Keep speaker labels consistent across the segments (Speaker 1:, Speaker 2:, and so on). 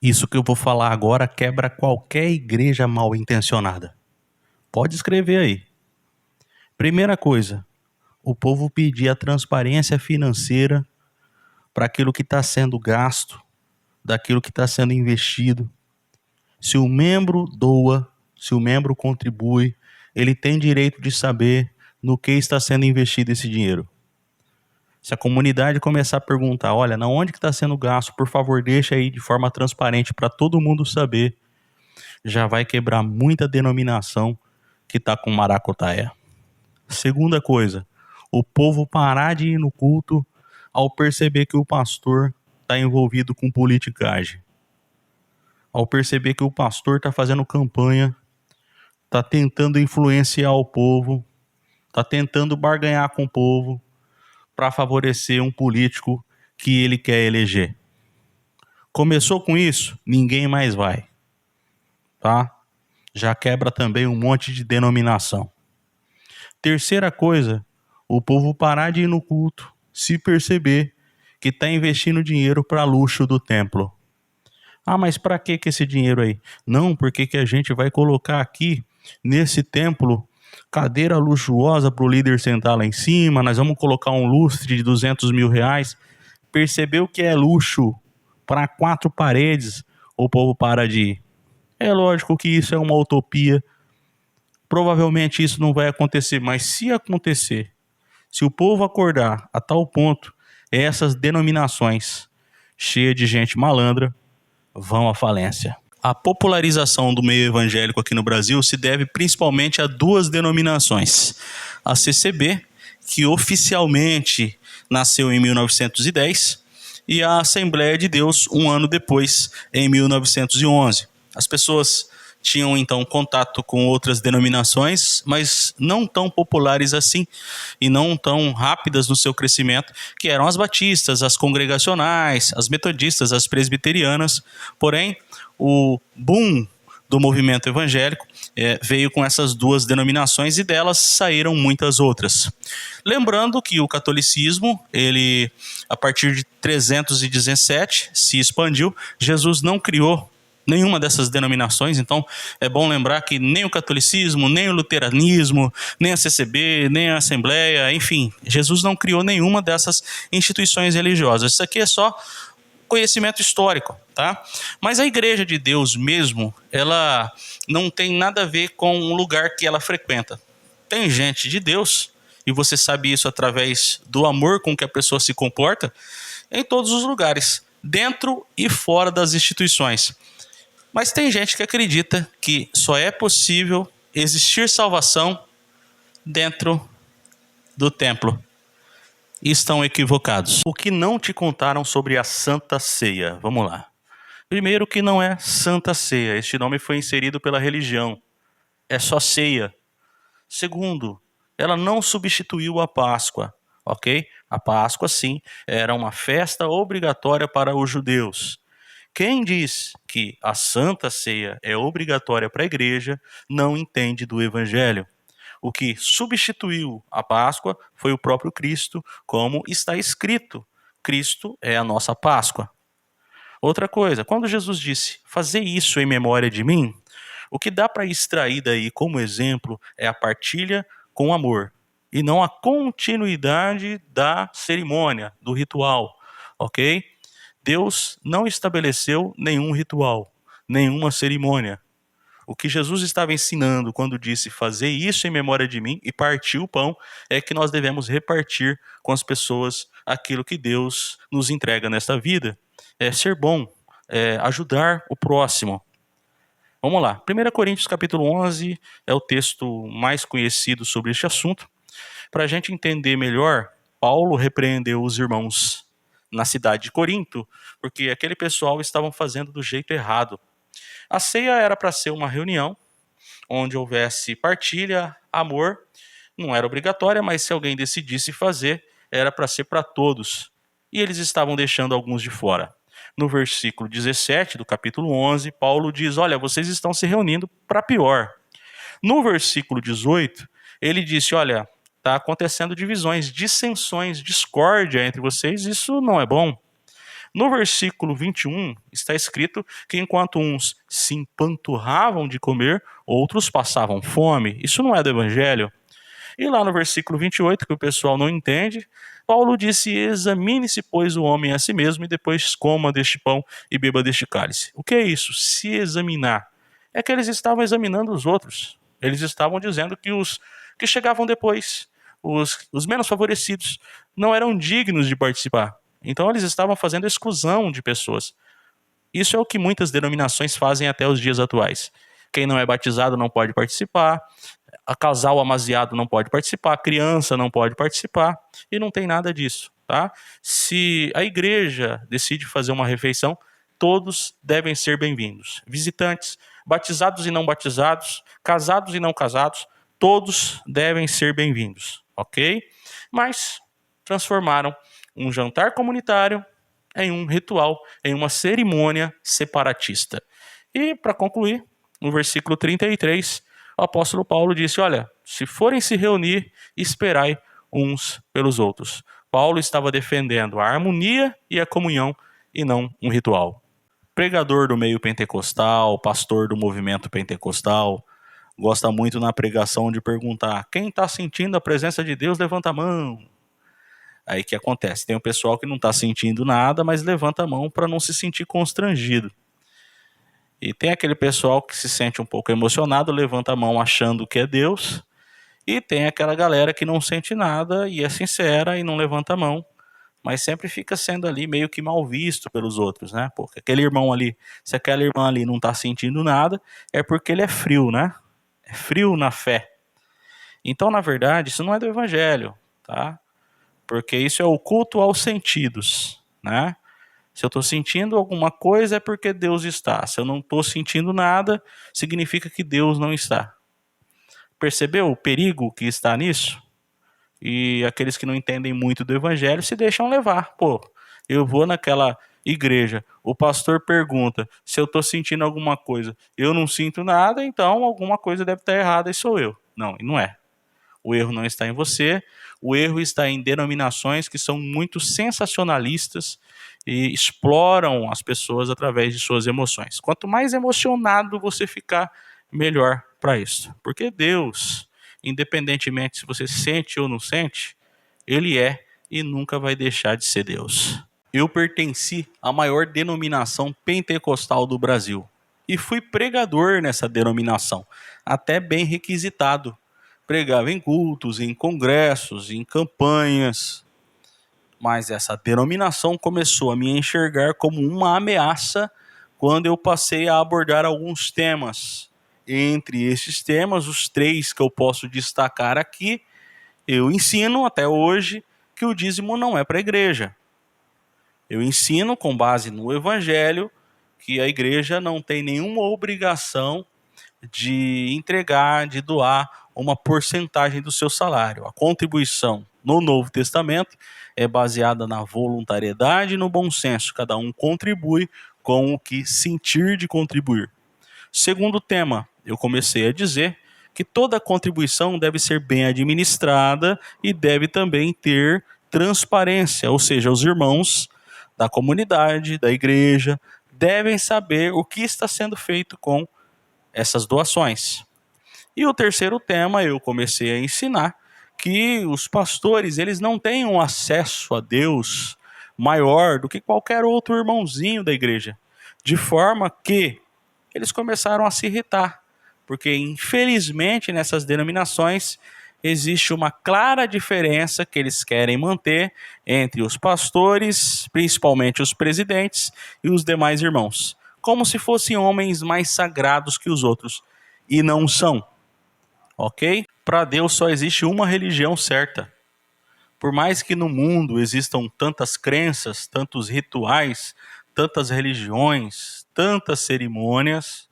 Speaker 1: Isso que eu vou falar agora quebra qualquer igreja mal intencionada. Pode escrever aí. Primeira coisa, o povo pedir a transparência financeira para aquilo que está sendo gasto, daquilo que está sendo investido. Se o membro doa, se o membro contribui, ele tem direito de saber no que está sendo investido esse dinheiro. Se a comunidade começar a perguntar, olha, na onde que está sendo gasto, por favor, deixa aí de forma transparente para todo mundo saber, já vai quebrar muita denominação que está com maracutaia. Segunda coisa, o povo parar de ir no culto ao perceber que o pastor está envolvido com politicagem. Ao perceber que o pastor está fazendo campanha, está tentando influenciar o povo, está tentando barganhar com o povo para favorecer um político que ele quer eleger. Começou com isso, ninguém mais vai, tá? Já quebra também um monte de denominação. Terceira coisa, o povo parar de ir no culto, se perceber que está investindo dinheiro para luxo do templo. Ah, mas para que esse dinheiro aí? Não, porque que a gente vai colocar aqui nesse templo cadeira luxuosa para o líder sentar lá em cima, nós vamos colocar um lustre de 200 mil reais. Percebeu que é luxo para 4 paredes, o povo para de ir. É lógico que isso é uma utopia. Provavelmente isso não vai acontecer, mas se acontecer, se o povo acordar a tal ponto, essas denominações cheias de gente malandra vão à falência. A popularização do meio evangélico aqui no Brasil se deve principalmente a 2 denominações. A CCB, que oficialmente nasceu em 1910, e a Assembleia de Deus, um ano depois, em 1911. As pessoas tinham então contato com outras denominações, mas não tão populares assim e não tão rápidas no seu crescimento, que eram as batistas, as congregacionais, as metodistas, as presbiterianas. Porém, o boom do movimento evangélico veio com essas 2 denominações e delas saíram muitas outras. Lembrando que o catolicismo, ele a partir de 317 se expandiu. Jesus não criou nenhuma dessas denominações, então é bom lembrar que nem o catolicismo, nem o luteranismo, nem a CCB, nem a Assembleia, enfim, Jesus não criou nenhuma dessas instituições religiosas. Isso aqui é só conhecimento histórico, tá? Mas a Igreja de Deus mesmo, ela não tem nada a ver com o lugar que ela frequenta. Tem gente de Deus, e você sabe isso através do amor com que a pessoa se comporta, em todos os lugares, dentro e fora das instituições. Mas tem gente que acredita que só é possível existir salvação dentro do templo. E estão equivocados. O que não te contaram sobre a Santa Ceia? Vamos lá. Primeiro, que não é Santa Ceia. Este nome foi inserido pela religião. É só ceia. Segundo, ela não substituiu a Páscoa, ok? A Páscoa, sim, era uma festa obrigatória para os judeus. Quem diz que a Santa Ceia é obrigatória para a igreja não entende do Evangelho. O que substituiu a Páscoa foi o próprio Cristo, como está escrito. Cristo é a nossa Páscoa. Outra coisa, quando Jesus disse, fazei isso em memória de mim, o que dá para extrair daí como exemplo é a partilha com amor, e não a continuidade da cerimônia, do ritual, ok? Deus não estabeleceu nenhum ritual, nenhuma cerimônia. O que Jesus estava ensinando quando disse fazer isso em memória de mim e partir o pão é que nós devemos repartir com as pessoas aquilo que Deus nos entrega nesta vida. É ser bom, é ajudar o próximo. Vamos lá. 1 Coríntios capítulo 11 é o texto mais conhecido sobre este assunto. Para a gente entender melhor, Paulo repreendeu os irmãos na cidade de Corinto, porque aquele pessoal estavam fazendo do jeito errado. A ceia era para ser uma reunião onde houvesse partilha, amor, não era obrigatória, mas se alguém decidisse fazer, era para ser para todos. E eles estavam deixando alguns de fora. No versículo 17 do capítulo 11, Paulo diz, olha, vocês estão se reunindo para pior. No versículo 18, ele disse, olha, está acontecendo divisões, dissensões, discórdia entre vocês, isso não é bom. No versículo 21, está escrito que enquanto uns se empanturravam de comer, outros passavam fome. Isso não é do evangelho? E lá no versículo 28, que o pessoal não entende, Paulo disse: examine-se, pois, o homem a si mesmo, e depois coma deste pão e beba deste cálice. O que é isso? Se examinar. É que eles estavam examinando os outros. Eles estavam dizendo que os que chegavam depois, os menos favorecidos, não eram dignos de participar. Então eles estavam fazendo exclusão de pessoas. Isso é o que muitas denominações fazem até os dias atuais. Quem não é batizado não pode participar, a casal amaziado não pode participar, a criança não pode participar, e não tem nada disso, tá? Se a igreja decide fazer uma refeição, todos devem ser bem-vindos. Visitantes, batizados e não batizados, casados e não casados, todos devem ser bem-vindos, ok? Mas transformaram um jantar comunitário em um ritual, em uma cerimônia separatista. E, para concluir, no versículo 33, o apóstolo Paulo disse: olha, se forem se reunir, esperai uns pelos outros. Paulo estava defendendo a harmonia e a comunhão e não um ritual. Pregador do meio pentecostal, pastor do movimento pentecostal, gosta muito na pregação de perguntar: quem está sentindo a presença de Deus, levanta a mão. Aí o que acontece? Tem o pessoal que não está sentindo nada, mas levanta a mão para não se sentir constrangido. E tem aquele pessoal que se sente um pouco emocionado, levanta a mão achando que é Deus. E tem aquela galera que não sente nada e é sincera e não levanta a mão, mas sempre fica sendo ali meio que mal visto pelos outros, né? Porque aquele irmão ali, se aquela irmã ali não está sentindo nada, é porque ele é frio, né? É frio na fé. Então, na verdade, isso não é do evangelho, tá? Porque isso é o culto aos sentidos, né? Se eu estou sentindo alguma coisa é porque Deus está. Se eu não estou sentindo nada, significa que Deus não está. Percebeu o perigo que está nisso? E aqueles que não entendem muito do evangelho se deixam levar. Pô, eu vou naquela igreja, o pastor pergunta se eu estou sentindo alguma coisa. Eu não sinto nada, então alguma coisa deve estar errada e sou eu. Não, e não é. O erro não está em você, o erro está em denominações que são muito sensacionalistas e exploram as pessoas através de suas emoções. Quanto mais emocionado você ficar, melhor para isso. Porque Deus, independentemente se você sente ou não sente, Ele é e nunca vai deixar de ser Deus. Eu pertenci à maior denominação pentecostal do Brasil e fui pregador nessa denominação, até bem requisitado. Pregava em cultos, em congressos, em campanhas. Mas essa denominação começou a me enxergar como uma ameaça quando eu passei a abordar alguns temas. Entre esses temas, os 3 que eu posso destacar aqui, eu ensino até hoje que o dízimo não é para a igreja. Eu ensino com base no evangelho que a igreja não tem nenhuma obrigação de entregar, de doar uma porcentagem do seu salário. A contribuição no Novo Testamento é baseada na voluntariedade e no bom senso. Cada um contribui com o que sentir de contribuir. Segundo tema, eu comecei a dizer que toda contribuição deve ser bem administrada e deve também ter transparência, ou seja, os irmãos da comunidade, da igreja, devem saber o que está sendo feito com essas doações. E o terceiro tema, eu comecei a ensinar que os pastores, eles não têm um acesso a Deus maior do que qualquer outro irmãozinho da igreja, de forma que eles começaram a se irritar, porque infelizmente nessas denominações existe uma clara diferença que eles querem manter entre os pastores, principalmente os presidentes e os demais irmãos, como se fossem homens mais sagrados que os outros, e não são, ok? Para Deus só existe uma religião certa. Por mais que no mundo existam tantas crenças, tantos rituais, tantas religiões, tantas cerimônias,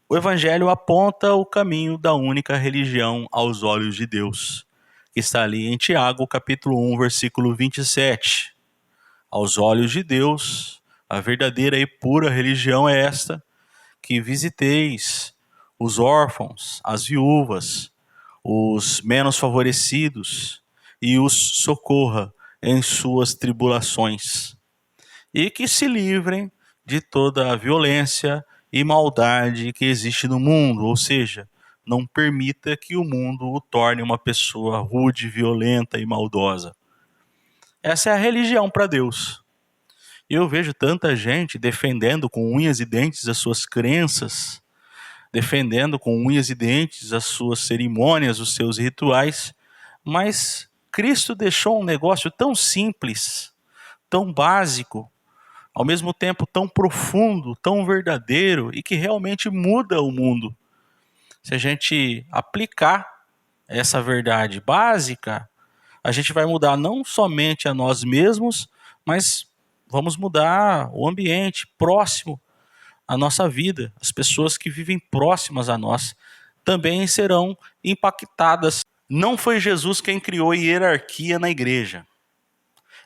Speaker 1: o Evangelho aponta o caminho da única religião aos olhos de Deus, que está ali em Tiago, capítulo 1, versículo 27. Aos olhos de Deus, a verdadeira e pura religião é esta, que visiteis os órfãos, as viúvas, os menos favorecidos, e os socorra em suas tribulações. e que se livrem de toda a violência e maldade que existe no mundo, ou seja, não permita que o mundo o torne uma pessoa rude, violenta e maldosa. Essa é a religião para Deus. E eu vejo tanta gente defendendo com unhas e dentes as suas crenças, defendendo com unhas e dentes as suas cerimônias, os seus rituais, mas Cristo deixou um negócio tão simples, tão básico, ao mesmo tempo tão profundo, tão verdadeiro e que realmente muda o mundo. Se a gente aplicar essa verdade básica, a gente vai mudar não somente a nós mesmos, mas vamos mudar o ambiente próximo à nossa vida. As pessoas que vivem próximas a nós também serão impactadas. Não foi Jesus quem criou hierarquia na igreja.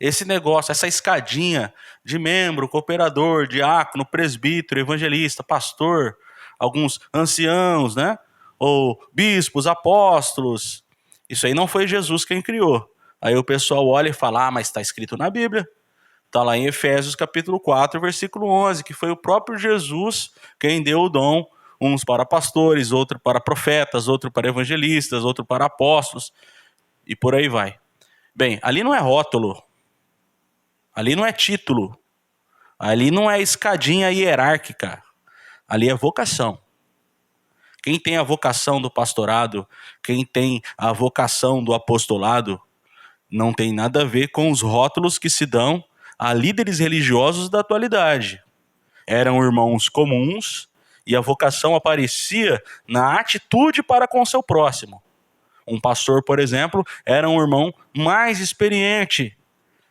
Speaker 1: Esse negócio, essa escadinha de membro, cooperador, diácono, presbítero, evangelista, pastor, alguns anciãos, né? Ou bispos, apóstolos. Isso aí não foi Jesus quem criou. Aí o pessoal olha e fala, mas está escrito na Bíblia. Está lá em Efésios capítulo 4, versículo 11, que foi o próprio Jesus quem deu o dom, uns para pastores, outro para profetas, outro para evangelistas, outro para apóstolos, e por aí vai. Bem, ali não é rótulo, ali não é título, ali não é escadinha hierárquica, ali é vocação. Quem tem a vocação do pastorado, quem tem a vocação do apostolado, não tem nada a ver com os rótulos que se dão a líderes religiosos da atualidade. Eram irmãos comuns e a vocação aparecia na atitude para com seu próximo. Um pastor, por exemplo, era um irmão mais experiente.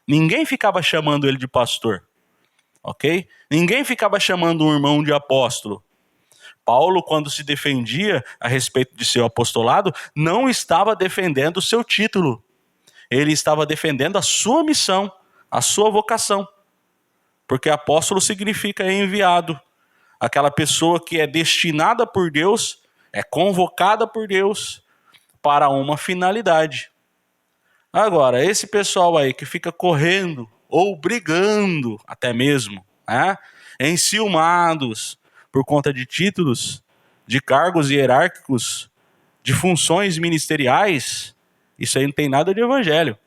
Speaker 1: Ninguém ficava chamando ele de pastor, ok? Ninguém ficava chamando um irmão de apóstolo. Paulo, quando se defendia a respeito de seu apostolado, não estava defendendo o seu título. Ele estava defendendo a sua missão, a sua vocação. Porque apóstolo significa enviado. Aquela pessoa que é destinada por Deus, é convocada por Deus para uma finalidade. Agora, esse pessoal aí que fica correndo ou brigando até mesmo, né, enciumados por conta de títulos, de cargos hierárquicos, de funções ministeriais, isso aí não tem nada de evangelho.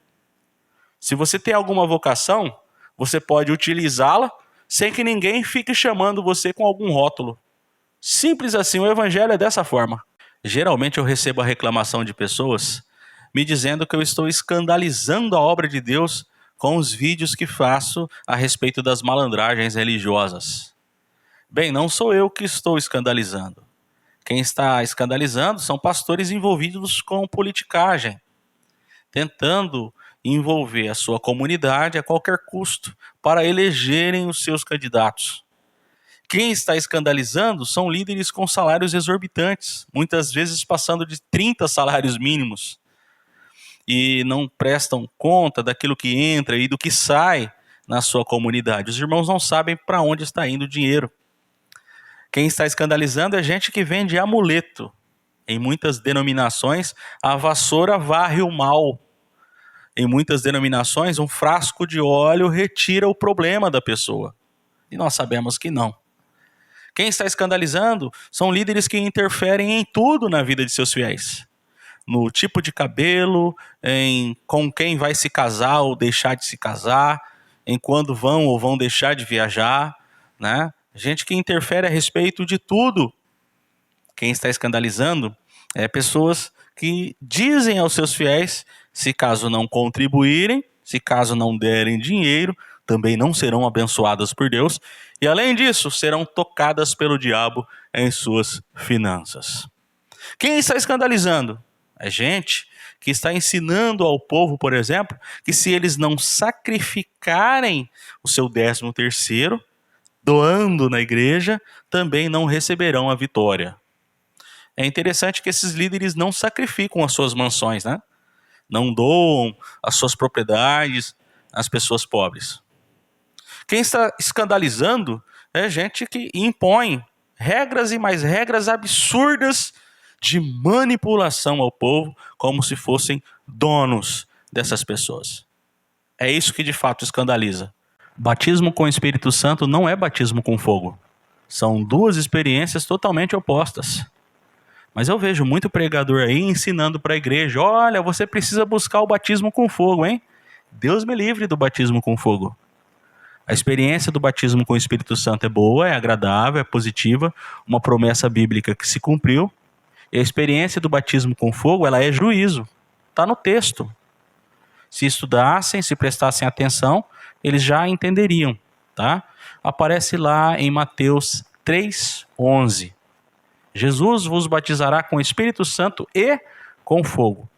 Speaker 1: Se você tem alguma vocação, você pode utilizá-la sem que ninguém fique chamando você com algum rótulo. Simples assim, o evangelho é dessa forma. Geralmente eu recebo a reclamação de pessoas me dizendo que eu estou escandalizando a obra de Deus com os vídeos que faço a respeito das malandragens religiosas. Bem, não sou eu que estou escandalizando. Quem está escandalizando são pastores envolvidos com politicagem, tentando envolver a sua comunidade a qualquer custo para elegerem os seus candidatos. Quem está escandalizando são líderes com salários exorbitantes, muitas vezes passando de 30 salários mínimos, e não prestam conta daquilo que entra e do que sai na sua comunidade. Os irmãos não sabem para onde está indo o dinheiro. Quem está escandalizando é gente que vende amuleto. Em muitas denominações, a vassoura varre o mal. Em muitas denominações, um frasco de óleo retira o problema da pessoa. E nós sabemos que não. Quem está escandalizando são líderes que interferem em tudo na vida de seus fiéis. No tipo de cabelo, com quem vai se casar ou deixar de se casar, em quando vão ou vão deixar de viajar, né? Gente que interfere a respeito de tudo. Quem está escandalizando é pessoas que dizem aos seus fiéis, se caso não contribuírem, se caso não derem dinheiro, também não serão abençoadas por Deus, e além disso, serão tocadas pelo diabo em suas finanças. Quem está escandalizando? É gente que está ensinando ao povo, por exemplo, que se eles não sacrificarem o seu 13º, doando na igreja, também não receberão a vitória. É interessante que esses líderes não sacrificam as suas mansões, né? Não doam as suas propriedades às pessoas pobres. Quem está escandalizando é gente que impõe regras e mais regras absurdas de manipulação ao povo, como se fossem donos dessas pessoas. É isso que de fato escandaliza. Batismo com o Espírito Santo não é batismo com fogo. São duas experiências totalmente opostas. Mas eu vejo muito pregador aí ensinando para a igreja: olha, você precisa buscar o batismo com fogo, hein? Deus me livre do batismo com fogo. A experiência do batismo com o Espírito Santo é boa, é agradável, é positiva, uma promessa bíblica que se cumpriu. E a experiência do batismo com fogo, ela é juízo. Está no texto. Se estudassem, se prestassem atenção, eles já entenderiam, tá? Aparece lá em Mateus 3:11. Jesus vos batizará com o Espírito Santo e com fogo.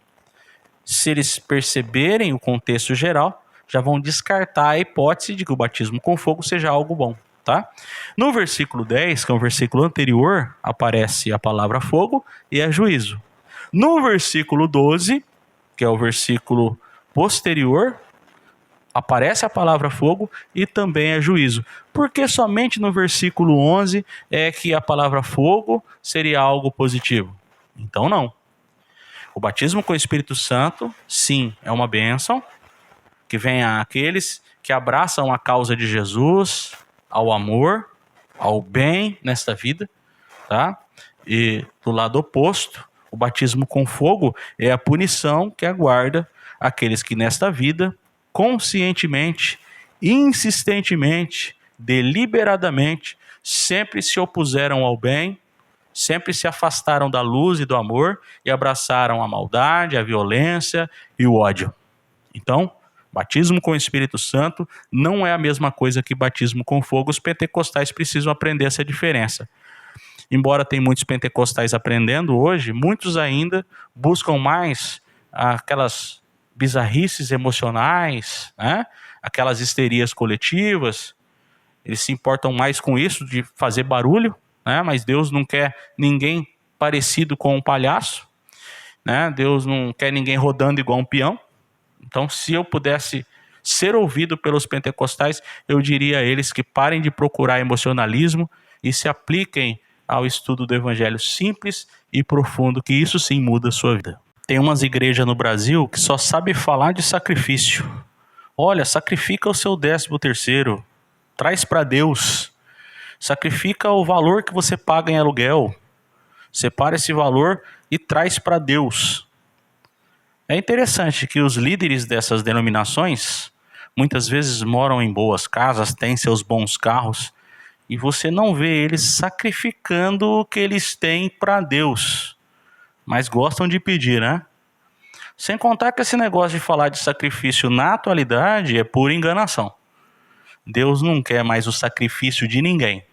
Speaker 1: Se eles perceberem o contexto geral, já vão descartar a hipótese de que o batismo com fogo seja algo bom, tá? No versículo 10, que é um versículo anterior, aparece a palavra fogo e é juízo. No versículo 12, que é o versículo posterior, aparece a palavra fogo e também é juízo. Porque somente no versículo 11 é que a palavra fogo seria algo positivo? Então não. O batismo com o Espírito Santo, sim, é uma bênção que vem àqueles que abraçam a causa de Jesus, ao amor, ao bem nesta vida, tá? E do lado oposto, o batismo com fogo é a punição que aguarda aqueles que nesta vida, conscientemente, insistentemente, deliberadamente, sempre se opuseram ao bem, sempre se afastaram da luz e do amor e abraçaram a maldade, a violência e o ódio. Então, batismo com o Espírito Santo não é a mesma coisa que batismo com fogo. Os pentecostais precisam aprender essa diferença. Embora tem muitos pentecostais aprendendo hoje, muitos ainda buscam mais aquelas bizarrices emocionais, né? Aquelas histerias coletivas. Eles se importam mais com isso, de fazer barulho, né? Mas Deus não quer ninguém parecido com um palhaço, né? Deus não quer ninguém rodando igual um peão. Então, se eu pudesse ser ouvido pelos pentecostais, eu diria a eles que parem de procurar emocionalismo e se apliquem ao estudo do evangelho simples e profundo, que isso sim muda a sua vida. Tem umas igrejas no Brasil que só sabem falar de sacrifício. Olha, sacrifica o seu 13º, traz para Deus. Sacrifica o valor que você paga em aluguel. Separa esse valor e traz para Deus. É interessante que os líderes dessas denominações muitas vezes moram em boas casas, têm seus bons carros, e você não vê eles sacrificando o que eles têm para Deus, mas gostam de pedir, né? Sem contar que esse negócio de falar de sacrifício na atualidade é pura enganação. Deus não quer mais o sacrifício de ninguém.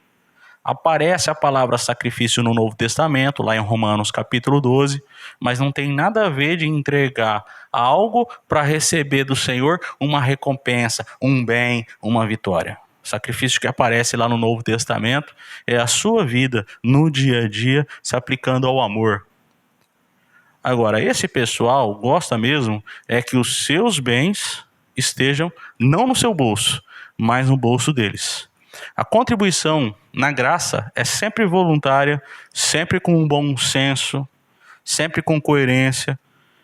Speaker 1: Aparece a palavra sacrifício no Novo Testamento, lá em Romanos capítulo 12, mas não tem nada a ver de entregar algo para receber do Senhor uma recompensa, um bem, uma vitória. O sacrifício que aparece lá no Novo Testamento é a sua vida no dia a dia se aplicando ao amor. Agora, esse pessoal gosta mesmo é que os seus bens estejam não no seu bolso, mas no bolso deles. A contribuição na graça é sempre voluntária, sempre com um bom senso, sempre com coerência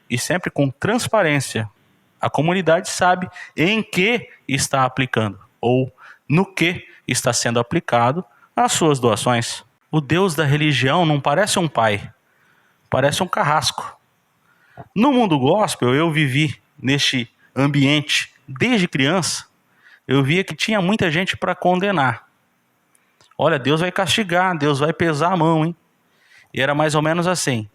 Speaker 1: e sempre com transparência. A comunidade sabe em que está aplicando ou no que está sendo aplicado as suas doações. O Deus da religião não parece um pai, parece um carrasco. No mundo gospel, eu vivi neste ambiente desde criança. Eu via que tinha muita gente para condenar. Olha, Deus vai castigar, Deus vai pesar a mão, hein? E era mais ou menos assim.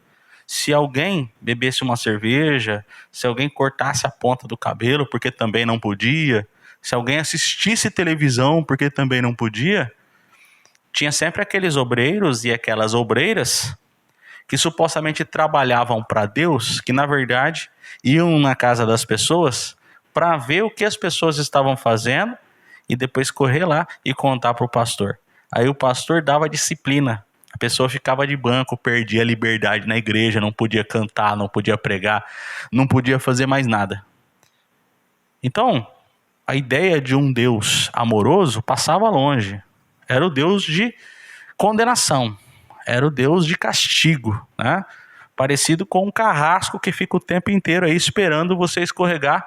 Speaker 1: Se alguém bebesse uma cerveja, se alguém cortasse a ponta do cabelo, porque também não podia, se alguém assistisse televisão, porque também não podia, tinha sempre aqueles obreiros e aquelas obreiras que supostamente trabalhavam para Deus, que na verdade iam na casa das pessoas para ver o que as pessoas estavam fazendo e depois correr lá e contar para o pastor. Aí o pastor dava disciplina. A pessoa ficava de banco, perdia a liberdade na igreja, não podia cantar, não podia pregar, não podia fazer mais nada. Então, a ideia de um Deus amoroso passava longe. Era o Deus de condenação. Era o Deus de castigo, né? Parecido com um carrasco que fica o tempo inteiro aí esperando você escorregar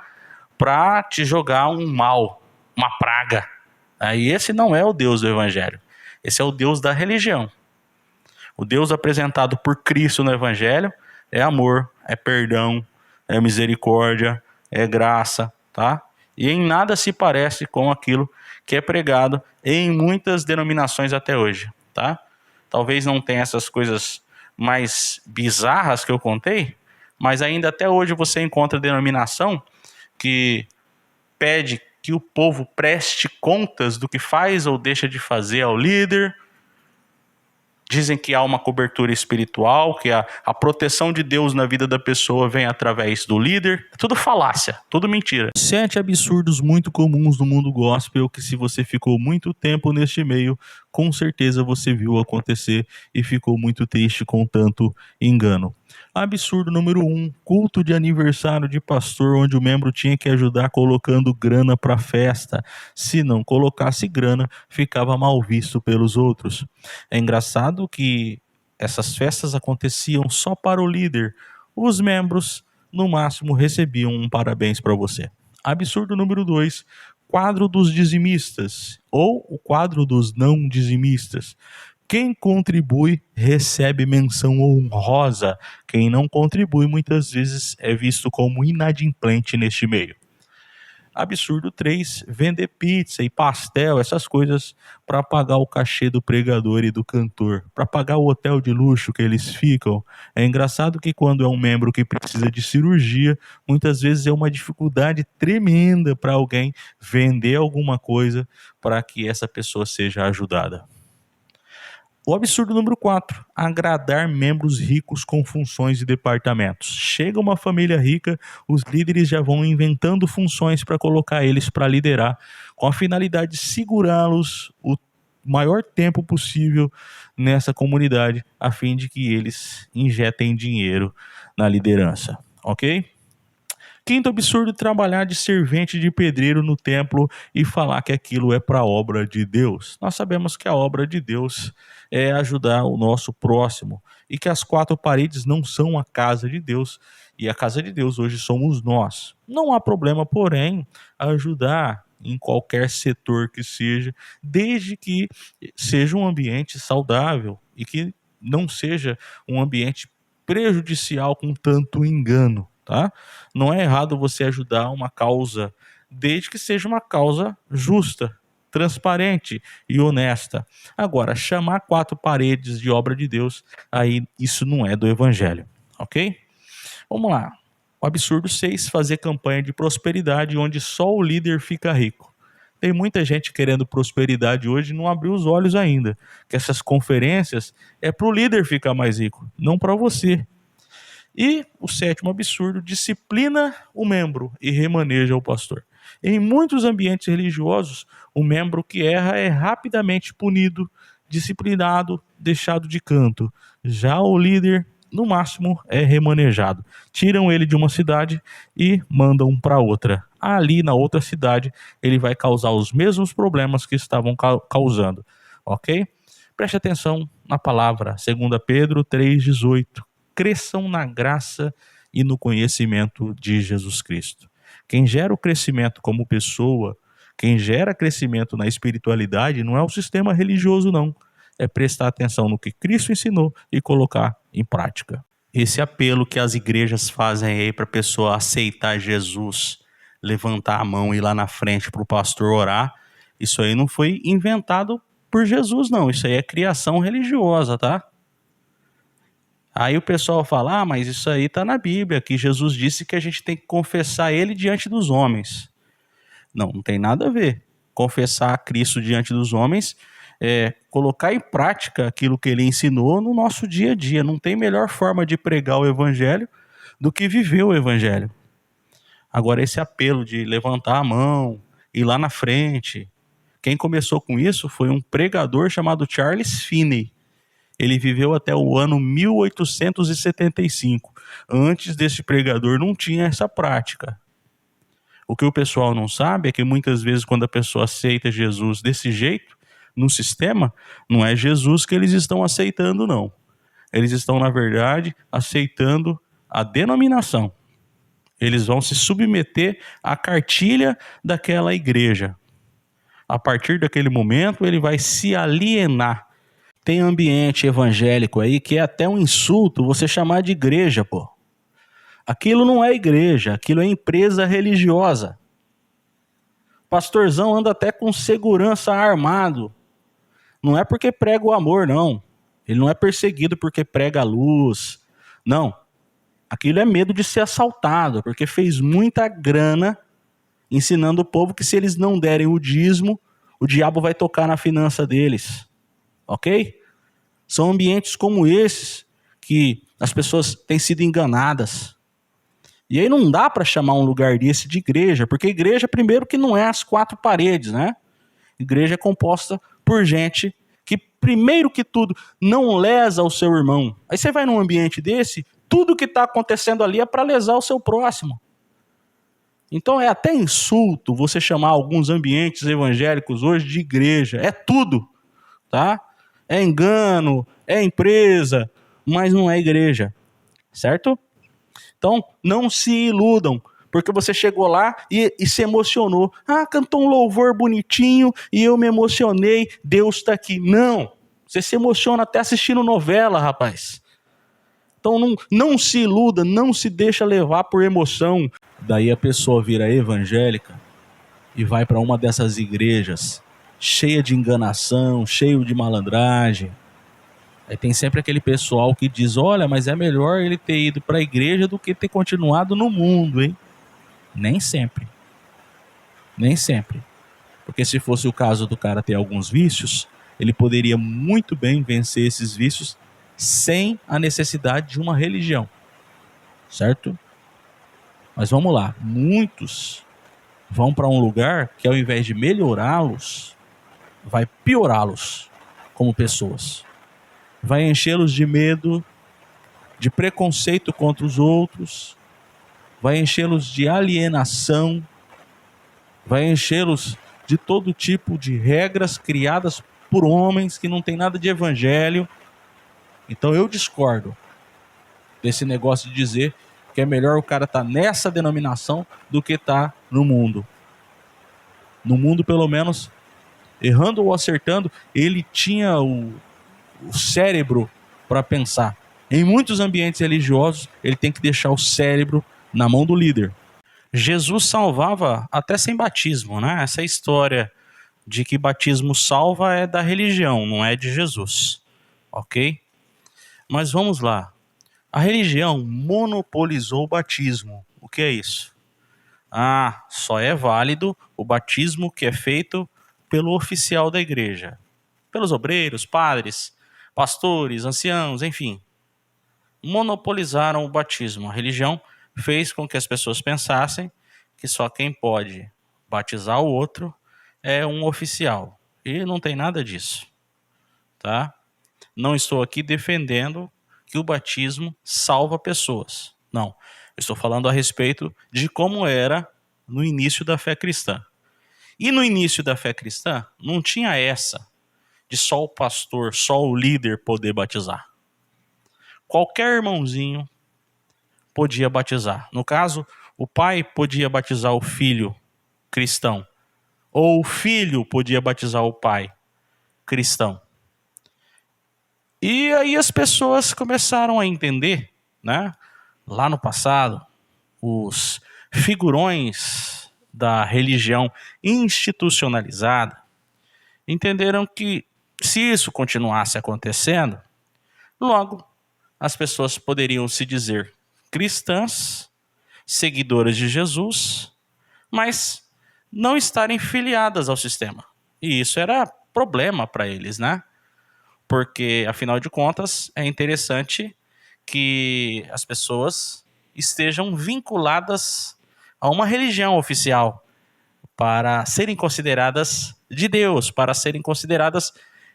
Speaker 1: para te jogar um mal, uma praga, Aí esse não é o Deus do Evangelho. Esse é o Deus da religião. O Deus apresentado por Cristo no Evangelho é amor, é perdão, é misericórdia, é graça, tá? E em nada se parece com aquilo que é pregado em muitas denominações até hoje, tá? Talvez não tenha essas coisas mais bizarras que eu contei, mas ainda até hoje você encontra denominação que pede que o povo preste contas do que faz ou deixa de fazer ao líder. Dizem que há uma cobertura espiritual, que a proteção de Deus na vida da pessoa vem através do líder. É tudo falácia, tudo mentira. 7 absurdos muito comuns no mundo gospel que, se você ficou muito tempo neste meio, com certeza você viu acontecer e ficou muito triste com tanto engano. Absurdo número 1, culto de aniversário de pastor, onde o membro tinha que ajudar colocando grana para a festa. Se não colocasse grana, ficava mal visto pelos outros. É engraçado que essas festas aconteciam só para o líder. Os membros, no máximo, recebiam um parabéns para você. Absurdo número 2, quadro dos dizimistas ou o quadro dos não dizimistas. Quem contribui recebe menção honrosa. Quem não contribui muitas vezes é visto como inadimplente neste meio. Absurdo 3, vender pizza e pastel, essas coisas para pagar o cachê do pregador e do cantor, para pagar o hotel de luxo que eles ficam. É engraçado que quando é um membro que precisa de cirurgia, muitas vezes é uma dificuldade tremenda para alguém vender alguma coisa para que essa pessoa seja ajudada. O absurdo número 4, agradar membros ricos com funções e departamentos. Chega uma família rica, os líderes já vão inventando funções para colocar eles para liderar, com a finalidade de segurá-los o maior tempo possível nessa comunidade, a fim de que eles injetem dinheiro na liderança, ok? Quinto absurdo, trabalhar de servente de pedreiro no templo e falar que aquilo é para a obra de Deus. Nós sabemos que a obra de Deus é ajudar o nosso próximo e que as 4 paredes não são a casa de Deus, e a casa de Deus hoje somos nós. Não há problema, porém, ajudar em qualquer setor que seja, desde que seja um ambiente saudável e que não seja um ambiente prejudicial com tanto engano. Tá? Não é errado você ajudar uma causa, desde que seja uma causa justa, transparente e honesta. Agora, chamar 4 paredes de obra de Deus, aí isso não é do Evangelho, ok? Vamos lá. O absurdo 6, fazer campanha de prosperidade onde só o líder fica rico. Tem muita gente querendo prosperidade hoje e não abriu os olhos ainda, que essas conferências é para o líder ficar mais rico, não para você. E o 7º absurdo, disciplina o membro e remaneja o pastor. Em muitos ambientes religiosos, o membro que erra é rapidamente punido, disciplinado, deixado de canto. Já o líder, no máximo, é remanejado. Tiram ele de uma cidade e mandam para outra. Ali, na outra cidade, ele vai causar os mesmos problemas que estavam causando. Ok? Preste atenção na palavra, 2 Pedro 3,18. Cresçam na graça e no conhecimento de Jesus Cristo. Quem gera o crescimento como pessoa, quem gera crescimento na espiritualidade, não é o sistema religioso, não. É prestar atenção no que Cristo ensinou e colocar em prática. Esse apelo que as igrejas fazem aí para a pessoa aceitar Jesus, levantar a mão e ir lá na frente para o pastor orar, isso aí não foi inventado por Jesus, não. Isso aí é criação religiosa, tá? Aí o pessoal fala, mas isso aí está na Bíblia, que Jesus disse que a gente tem que confessar ele diante dos homens. Não, não tem nada a ver. Confessar a Cristo diante dos homens é colocar em prática aquilo que ele ensinou no nosso dia a dia. Não tem melhor forma de pregar o evangelho do que viver o evangelho. Agora, esse apelo de levantar a mão, ir lá na frente, quem começou com isso foi um pregador chamado Charles Finney. Ele viveu até o ano 1875. Antes desse pregador não tinha essa prática. O que o pessoal não sabe é que muitas vezes quando a pessoa aceita Jesus desse jeito, no sistema, não é Jesus que eles estão aceitando, não. Eles estão, na verdade, aceitando a denominação. Eles vão se submeter à cartilha daquela igreja. A partir daquele momento, ele vai se alienar. Tem ambiente evangélico aí que é até um insulto você chamar de igreja, pô. Aquilo não é igreja, aquilo é empresa religiosa. Pastorzão anda até com segurança armado. Não é porque prega o amor, não. Ele não é perseguido porque prega a luz. Não. Aquilo é medo de ser assaltado, porque fez muita grana ensinando o povo que se eles não derem o dízimo, o diabo vai tocar na finança deles. Ok? São ambientes como esses que as pessoas têm sido enganadas. E aí não dá para chamar um lugar desse de igreja, porque igreja, primeiro, que não é as quatro paredes, né? Igreja é composta por gente que, primeiro que tudo, não lesa o seu irmão. Aí você vai num ambiente desse, tudo que está acontecendo ali é para lesar o seu próximo. Então é até insulto você chamar alguns ambientes evangélicos hoje de igreja. É tudo, tá? É engano, é empresa, mas não é igreja, certo? Então não se iludam, porque você chegou lá e se emocionou. Ah, cantou um louvor bonitinho e eu me emocionei, Deus está aqui. Não, você se emociona até assistindo novela, rapaz. Então não se iluda, não se deixa levar por emoção. Daí a pessoa vira evangélica e vai para uma dessas igrejas cheia de enganação, cheio de malandragem. Aí tem sempre aquele pessoal que diz, olha, mas é melhor ele ter ido para a igreja do que ter continuado no mundo, hein? Nem sempre. Nem sempre. Porque se fosse o caso do cara ter alguns vícios, ele poderia muito bem vencer esses vícios sem a necessidade de uma religião. Certo? Mas vamos lá. Muitos vão para um lugar que ao invés de melhorá-los, vai piorá-los como pessoas. Vai enchê-los de medo, de preconceito contra os outros, vai enchê-los de alienação, vai enchê-los de todo tipo de regras criadas por homens que não tem nada de evangelho. Então eu discordo desse negócio de dizer que é melhor o cara estar nessa denominação do que estar no mundo. No mundo, pelo menos, errando ou acertando, ele tinha o cérebro para pensar. Em muitos ambientes religiosos, ele tem que deixar o cérebro na mão do líder. Jesus salvava até sem batismo, né? Essa história de que batismo salva é da religião, não é de Jesus, ok? Mas vamos lá. A religião monopolizou o batismo. O que é isso? Ah, só é válido o batismo que é feito pelo oficial da igreja, pelos obreiros, padres, pastores, anciãos, enfim. Monopolizaram o batismo. A religião fez com que as pessoas pensassem que só quem pode batizar o outro é um oficial. E não tem nada disso, tá? Não estou aqui defendendo que o batismo salva pessoas. Não. Eu estou falando a respeito de como era no início da fé cristã. E no início da fé cristã, não tinha essa de só o pastor, só o líder poder batizar. Qualquer irmãozinho podia batizar. No caso, o pai podia batizar o filho cristão, ou o filho podia batizar o pai cristão. E aí as pessoas começaram a entender, né? Lá no passado, os figurões da religião institucionalizada entenderam que se isso continuasse acontecendo, logo as pessoas poderiam se dizer cristãs, seguidoras de Jesus, mas não estarem filiadas ao sistema. E isso era problema para eles, né? Porque, afinal de contas, é interessante que as pessoas estejam vinculadas a uma religião oficial para serem consideradas de Deus, para serem consideradas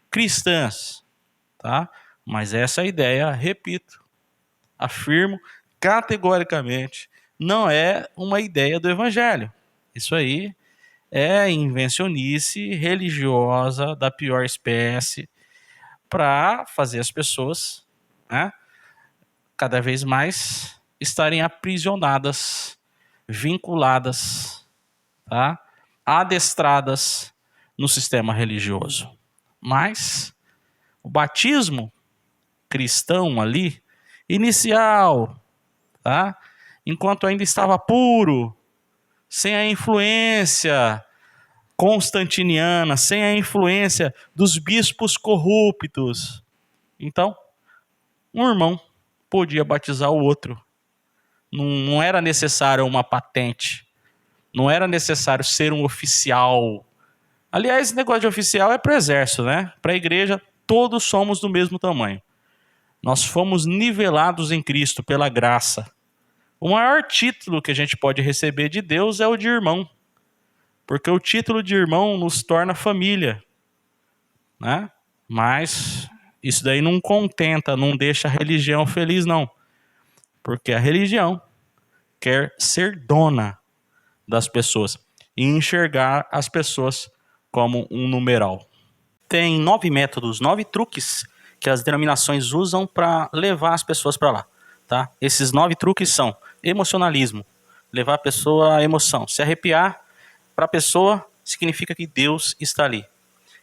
Speaker 1: cristãs, tá? Mas essa ideia, repito, afirmo categoricamente, não é uma ideia do evangelho. Isso aí é invencionice religiosa da pior espécie para fazer as pessoas, né, cada vez mais estarem aprisionadas, vinculadas, tá, adestradas no sistema religioso. Mas o batismo cristão ali, inicial, tá? Enquanto ainda estava puro, sem a influência constantiniana, sem a influência dos bispos corruptos. Então, um irmão podia batizar o outro. Não era necessário uma patente. Não era necessário ser um oficial. Aliás, esse negócio de oficial é para o exército, né? Para a igreja, todos somos do mesmo tamanho. Nós fomos nivelados em Cristo pela graça. O maior título que a gente pode receber de Deus é o de irmão. Porque o título de irmão nos torna família, né? Mas isso daí não contenta, não deixa a religião feliz, não. Porque a religião quer ser dona das pessoas e enxergar as pessoas como um numeral. Tem 9 métodos, 9 truques que as denominações usam para levar as pessoas para lá, tá? Esses 9 truques são emocionalismo, levar a pessoa à emoção. Se arrepiar para a pessoa significa que Deus está ali.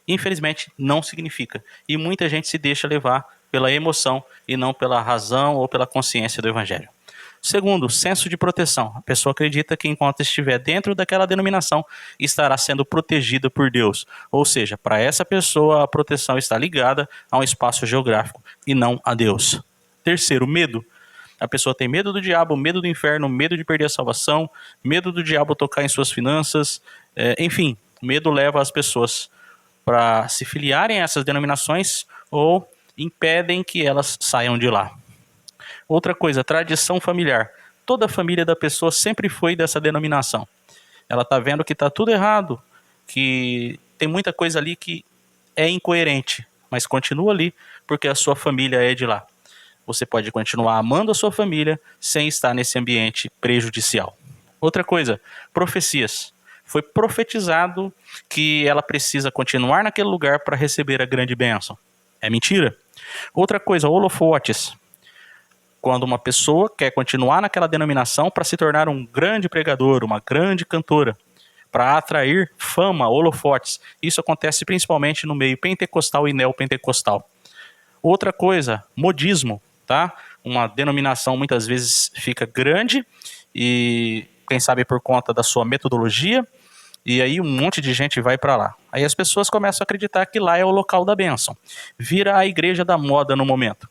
Speaker 1: Infelizmente, não significa. E muita gente se deixa levar pela emoção e não pela razão ou pela consciência do evangelho. Segundo, senso de proteção. A pessoa acredita que enquanto estiver dentro daquela denominação, estará sendo protegida por Deus. Ou seja, para essa pessoa, a proteção está ligada a um espaço geográfico e não a Deus. Terceiro, medo. A pessoa tem medo do diabo, medo do inferno, medo de perder a salvação, medo do diabo tocar em suas finanças. Enfim, medo leva as pessoas para se filiarem a essas denominações ou impedem que elas saiam de lá. Outra coisa, tradição familiar. Toda a família da pessoa sempre foi dessa denominação. Ela está vendo que está tudo errado, que tem muita coisa ali que é incoerente, mas continua ali porque a sua família é de lá. Você pode continuar amando a sua família sem estar nesse ambiente prejudicial. Outra coisa, profecias. Foi profetizado que ela precisa continuar naquele lugar para receber a grande bênção. É mentira. Outra coisa, holofotes. Quando uma pessoa quer continuar naquela denominação para se tornar um grande pregador, uma grande cantora, para atrair fama, holofotes. Isso acontece principalmente no meio pentecostal e neopentecostal. Outra coisa, modismo, tá? Uma denominação muitas vezes fica grande e quem sabe por conta da sua metodologia, e aí um monte de gente vai para lá. Aí as pessoas começam a acreditar que lá é o local da bênção. Vira a igreja da moda no momento.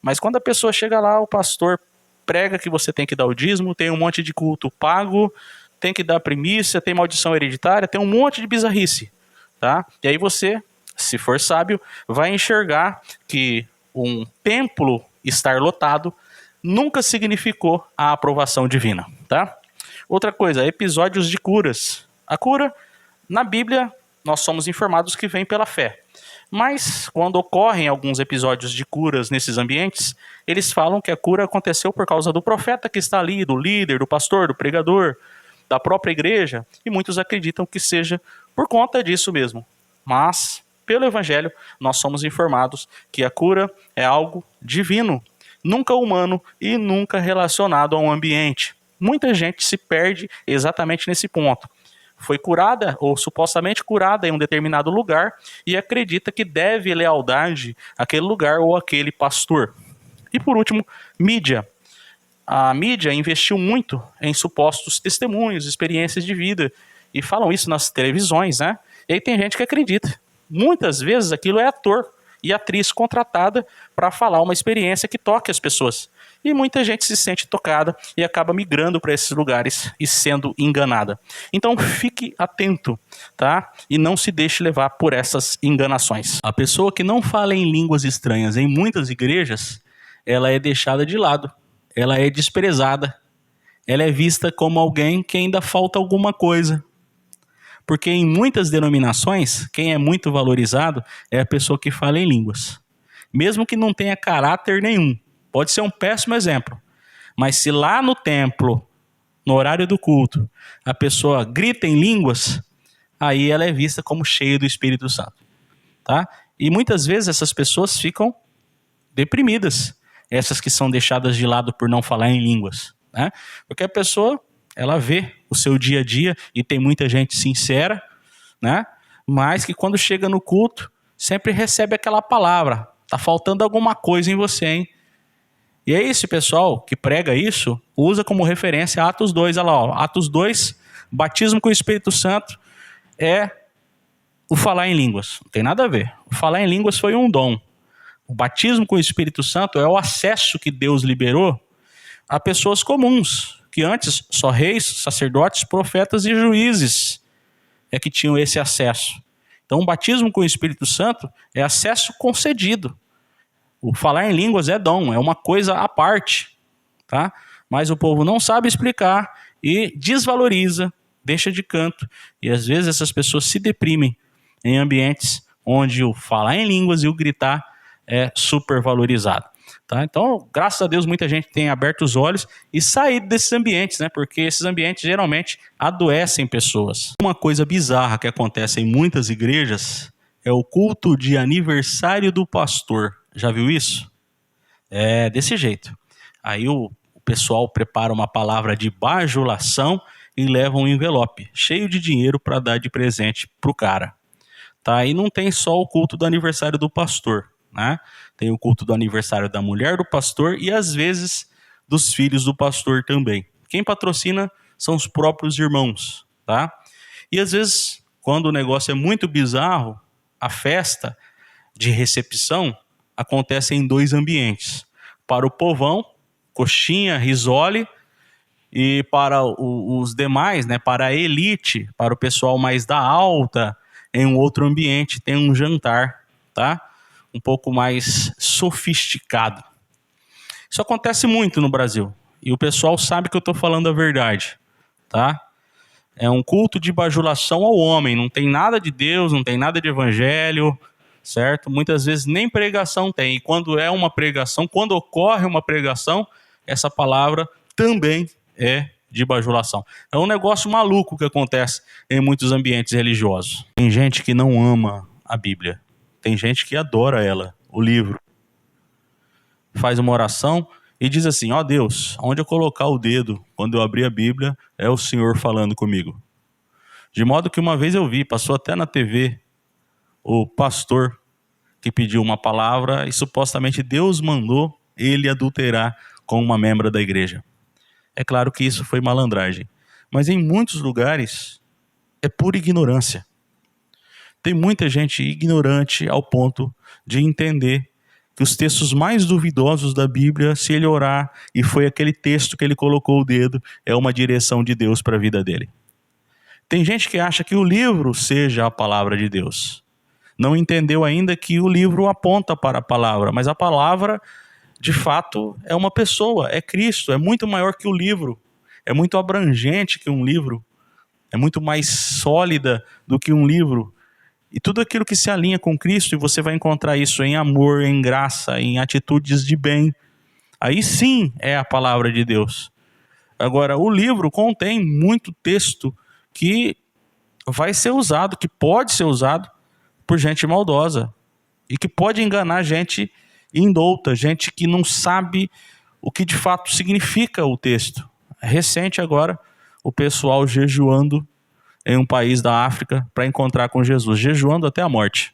Speaker 1: Mas quando a pessoa chega lá, o pastor prega que você tem que dar o dízimo, tem um monte de culto pago, tem que dar primícia, tem maldição hereditária, tem um monte de bizarrice, tá? E aí você, se for sábio, vai enxergar que um templo estar lotado nunca significou a aprovação divina, tá? Outra coisa, episódios de curas. A cura, na Bíblia, nós somos informados que vem pela fé. Mas, quando ocorrem alguns episódios de curas nesses ambientes, eles falam que a cura aconteceu por causa do profeta que está ali, do líder, do pastor, do pregador, da própria igreja, e muitos acreditam que seja por conta disso mesmo. Mas, pelo Evangelho, nós somos informados que a cura é algo divino, nunca humano e nunca relacionado a um ambiente. Muita gente se perde exatamente nesse ponto. Foi curada ou supostamente curada em um determinado lugar e acredita que deve lealdade àquele lugar ou àquele pastor. E por último, mídia. A mídia investiu muito em supostos testemunhos, experiências de vida, e falam isso nas televisões, né? E aí tem gente que acredita. Muitas vezes aquilo é ator e atriz contratada para falar uma experiência que toque as pessoas. E muita gente se sente tocada e acaba migrando para esses lugares e sendo enganada. Então fique atento, tá? E não se deixe levar por essas enganações. A pessoa que não fala em línguas estranhas em muitas igrejas, ela é deixada de lado, ela é desprezada, ela é vista como alguém que ainda falta alguma coisa. Porque em muitas denominações, quem é muito valorizado é a pessoa que fala em línguas. Mesmo que não tenha caráter nenhum. Pode ser um péssimo exemplo. Mas se lá no templo, no horário do culto, a pessoa grita em línguas, aí ela é vista como cheia do Espírito Santo. Tá? E muitas vezes essas pessoas ficam deprimidas. Essas que são deixadas de lado por não falar em línguas. Né? Porque a pessoa, ela vê o seu dia a dia, e tem muita gente sincera, né? mas que quando chega no culto, sempre recebe aquela palavra. Tá faltando alguma coisa em você, hein? E é esse pessoal que prega isso, usa como referência Atos 2, olha lá, ó, Atos 2, batismo com o Espírito Santo é o falar em línguas. Não tem nada a ver. O falar em línguas foi um dom. O batismo com o Espírito Santo é o acesso que Deus liberou a pessoas comuns, que antes só reis, sacerdotes, profetas e juízes é que tinham esse acesso. Então o batismo com o Espírito Santo é acesso concedido. O falar em línguas é dom, é uma coisa à parte, tá? Mas o povo não sabe explicar e desvaloriza, deixa de canto, e às vezes essas pessoas se deprimem em ambientes onde o falar em línguas e o gritar é super valorizado. Tá? Então, graças a Deus, muita gente tem aberto os olhos e saído desses ambientes, né? Porque esses ambientes geralmente adoecem pessoas. Uma coisa bizarra que acontece em muitas igrejas é o culto de aniversário do pastor. Já viu isso? É desse jeito. Aí o pessoal prepara uma palavra de bajulação e leva um envelope cheio de dinheiro para dar de presente para o cara. Tá? E não tem só o culto do aniversário do pastor, né? Tem o culto do aniversário da mulher do pastor e às vezes dos filhos do pastor também. Quem patrocina são os próprios irmãos, tá? E às vezes, quando o negócio é muito bizarro, a festa de recepção acontece em dois ambientes. Para o povão, coxinha, risole, e para os demais, né, para a elite, para o pessoal mais da alta, em um outro ambiente tem um jantar, tá? Um pouco mais sofisticado. Isso acontece muito no Brasil. E o pessoal sabe que eu estou falando a verdade, tá? É um culto de bajulação ao homem. Não tem nada de Deus, não tem nada de evangelho, certo? Muitas vezes nem pregação tem. E quando é uma pregação, quando ocorre uma pregação, essa palavra também é de bajulação. É um negócio maluco que acontece em muitos ambientes religiosos. Tem gente que não ama a Bíblia. Tem gente que adora ela, o livro. Faz uma oração e diz assim: ó Deus, onde eu colocar o dedo quando eu abrir a Bíblia, é o Senhor falando comigo. De modo que uma vez eu vi, passou até na TV, o pastor que pediu uma palavra e supostamente Deus mandou ele adulterar com uma membra da igreja. É claro que isso foi malandragem, mas em muitos lugares é pura ignorância. Tem muita gente ignorante ao ponto de entender que os textos mais duvidosos da Bíblia, se ele orar e foi aquele texto que ele colocou o dedo, é uma direção de Deus para a vida dele. Tem gente que acha que o livro seja a palavra de Deus. Não entendeu ainda que o livro aponta para a palavra, mas a palavra, de fato, é uma pessoa, é Cristo, é muito maior que o livro, é muito abrangente que um livro, é muito mais sólida do que um livro. E tudo aquilo que se alinha com Cristo, e você vai encontrar isso em amor, em graça, em atitudes de bem, aí sim é a palavra de Deus. Agora, o livro contém muito texto que vai ser usado, que pode ser usado por gente maldosa e que pode enganar gente indouta, gente que não sabe o que de fato significa o texto. É recente agora o pessoal jejuando em um país da África para encontrar com Jesus, jejuando até a morte.